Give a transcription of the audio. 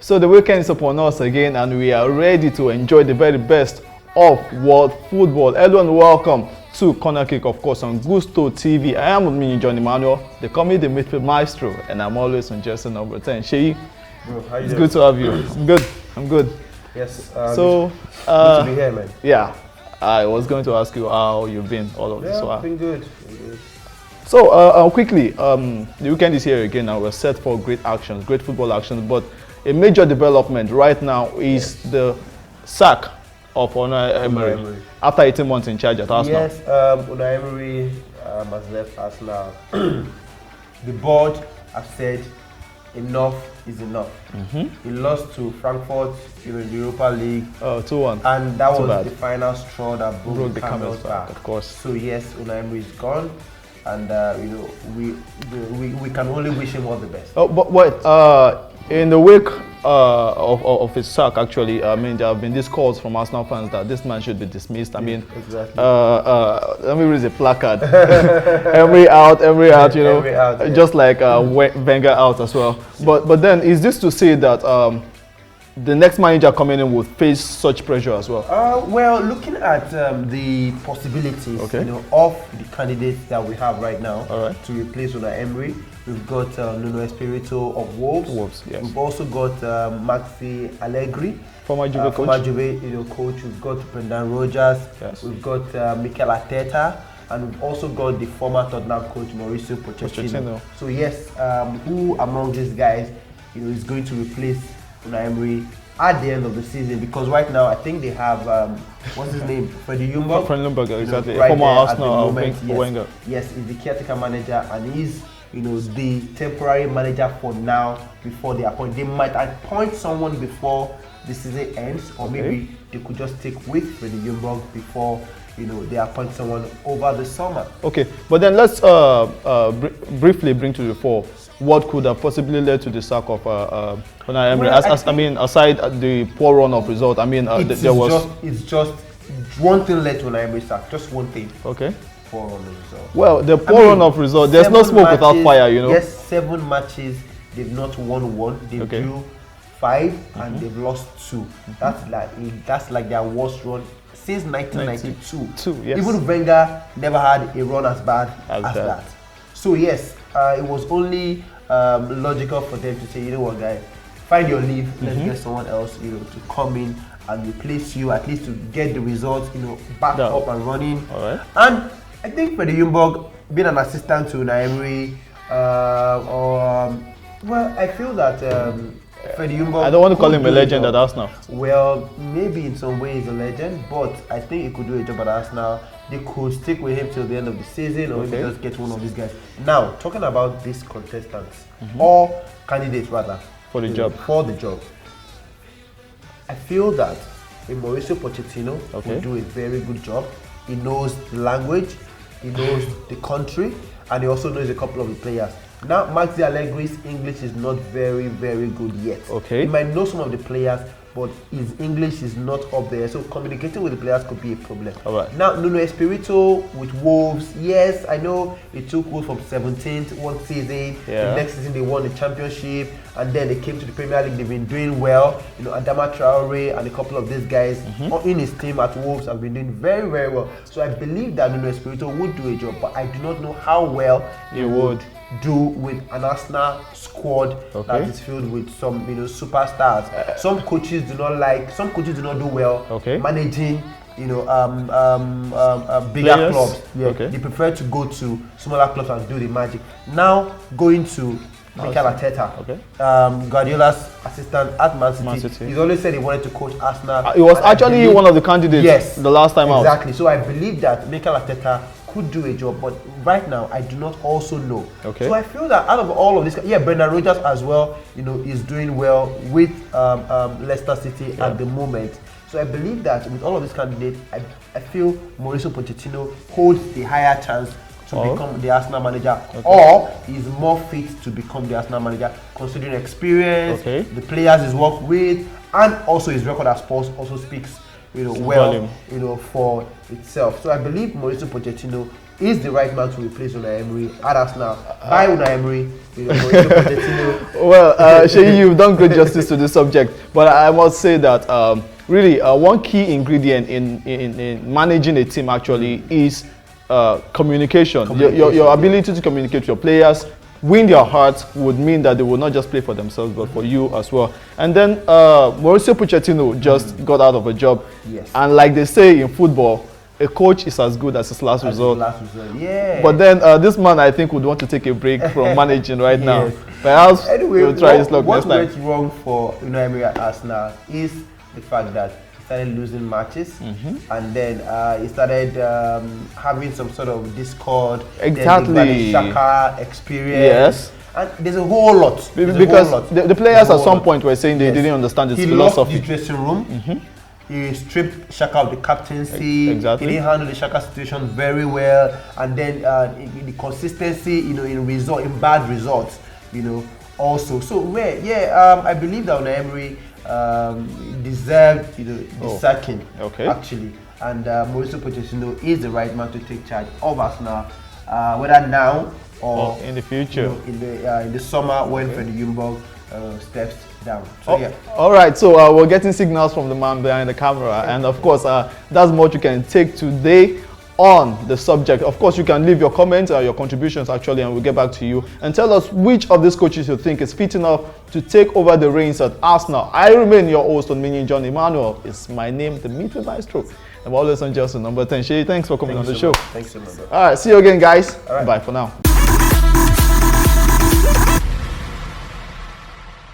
So the weekend is upon us again, and we are ready to enjoy the very best of world football. Hello and welcome to Cornerkick, of course, on Gusto TV. I am with me, John Emmanuel. They call me the midfield maestro, and I'm always on jersey number 10. Sheyi, bro, how you it's doing? good to have you. I'm good. I'm good. Yes. So, good to be here, man. Yeah, I was going to ask you how you've been all of this while. Been good. Been good. So, quickly, the weekend is here again, and we're set for great actions, great football actions. But a major development right now is the sack of Unai Emery after 18 months in charge at Arsenal. Yes, Unai Emery has left Arsenal. The board has said enough is enough. He lost to Frankfurt in the Europa League. 2-1. And that was bad. the final straw that broke the camel's back. Of course. So yes, Unai Emery is gone, and we can only wish him all the best. Oh, but wait, in the wake of his sack, actually, I mean, there have been these calls from Arsenal fans that this man should be dismissed. I mean, exactly. Let me raise a placard. every out, you know, every out, yeah. Just like Wenger out as well. But then, is this to say that the next manager coming in will face such pressure as well? Well, looking at the possibilities, of the candidates that we have right now to replace Unai Emery, we've got Nuno Espirito of Wolves. Yes. We've also got Maxi Allegri, Former Juve coach. Former Juve, coach. We've got Brendan Rodgers. Yes. We've got Mikel Arteta, and we've also got the former Tottenham coach Mauricio Pochettino. So yes, who among these guys, is going to replace Unai Emery at the end of the season? Because right now I think they have what's his name, Freddie Ljungberg. Freddie Ljungberg, exactly. Right Former Arsenal, yes, Wenger. Yes, he's the caretaker manager, and he's the temporary manager for now before they appoint. They might appoint someone before the season ends, or maybe they could just stick with Freddie Ljungberg before they appoint someone over the summer. Okay, but then let's briefly bring to the fore what could have possibly led to the sack of Unai Emery. I mean, aside the poor run of result, I mean, it's just one thing led to Unai Emery sack. Just one thing. Okay. Poor run of result. Well, the poor run of result. There's no smoke without fire, Yes, 7 matches. They've not won one. They've drew 5 and they've lost 2. That's like their worst run since 1992. Yes. Even Wenger never had a run as bad as that. So yes, it was only logical for them to say, you know what, guys, find your leave. Let's get someone else, to come in and replace you, at least to get the results, back up and running. All right. And I think Freddie Ljungberg being an assistant to Unai Emery, well, I feel that Freddie Ljungberg. I don't want to call him a legend at Arsenal. Well, maybe in some ways a legend, but I think he could do a job at Arsenal. They could stick with him till the end of the season, or maybe just get one of these guys. Now, talking about these contestants, or candidates rather, for the job. I feel that Mauricio Pochettino will do a very good job. He knows the language, he knows the country, and he also knows a couple of the players. Now, Maxi Allegri's English is not very, very good yet. He might know some of the players, but his English is not up there. So communicating with the players could be a problem. Now, Nuno Espirito with Wolves, yes, I know it took Wolves from 17th one season. The next season they won the championship, and then they came to the Premier League. They've been doing well. Adama Traore and a couple of these guys in his team at Wolves have been doing very, very well. So I believe that Nuno Espirito would do a job, but I do not know how well he would do with an Arsenal squad that is filled with some superstars. Some coaches do not do well managing bigger clubs. They prefer to go to smaller clubs and do the magic. Now going to Mikel Arteta, Guardiola's assistant at Man City. He's always said he wanted to coach Arsenal. He was actually one of the candidates the last time out. Exactly. So I believe that Mikel Arteta could do a job, but right now I do not also know. So I feel that out of all of this, Brendan Rodgers as well, is doing well with Leicester City at the moment. So I believe that with all of these candidates, I feel Mauricio Pochettino holds the higher chance to become the Arsenal manager, or is more fit to become the Arsenal manager, considering experience, the players he's worked with, and also his record at Spurs also speaks for itself. So I believe Mauricio Pochettino is the right man to replace Unai Emery at Arsenal. By Unai Emery, Mauricio Pochettino Well, Sheyi, you've done great justice to this subject, but I must say that really one key ingredient in managing a team actually is communication. Your ability to communicate with your players, win their hearts would mean that they will not just play for themselves but for you as well. And then Mauricio Pochettino just got out of a job. Yes. And like they say in football, a coach is as good as his last result. Yeah. But then this man, I think, would want to take a break from managing right now. Perhaps anyway, he'll try his luck next time. What went wrong for Unai Emery at Arsenal is the fact that he started losing matches, and then he started having some sort of discord. Exactly. The Xhaka experience. Yes. And there's a whole lot. Because the players at some point were saying they didn't understand his philosophy. He lost the dressing room. He stripped Xhaka of the captaincy. Exactly. He didn't handle the Xhaka situation very well, and then the consistency, in bad results, also. So I believe that Unai Emery deserved, the sacking. Okay. Actually, and Mauricio Pochettino is the right man to take charge of Arsenal, whether now or in the future, in the summer when Freddie Ljungberg steps down. So all right, so we're getting signals from the man behind the camera, and of course that's what you can take today on the subject. Of course, you can leave your comments or your contributions actually, and we'll get back to you and tell us which of these coaches you think is fit enough to take over the reins at Arsenal. I remain your host on Mini John Emmanuel. It's my name, the Midfield Maestro. I'm always on just number 10. Sheyi, thanks for coming on the show. Thanks so much. All right, see you again, guys. Bye for now.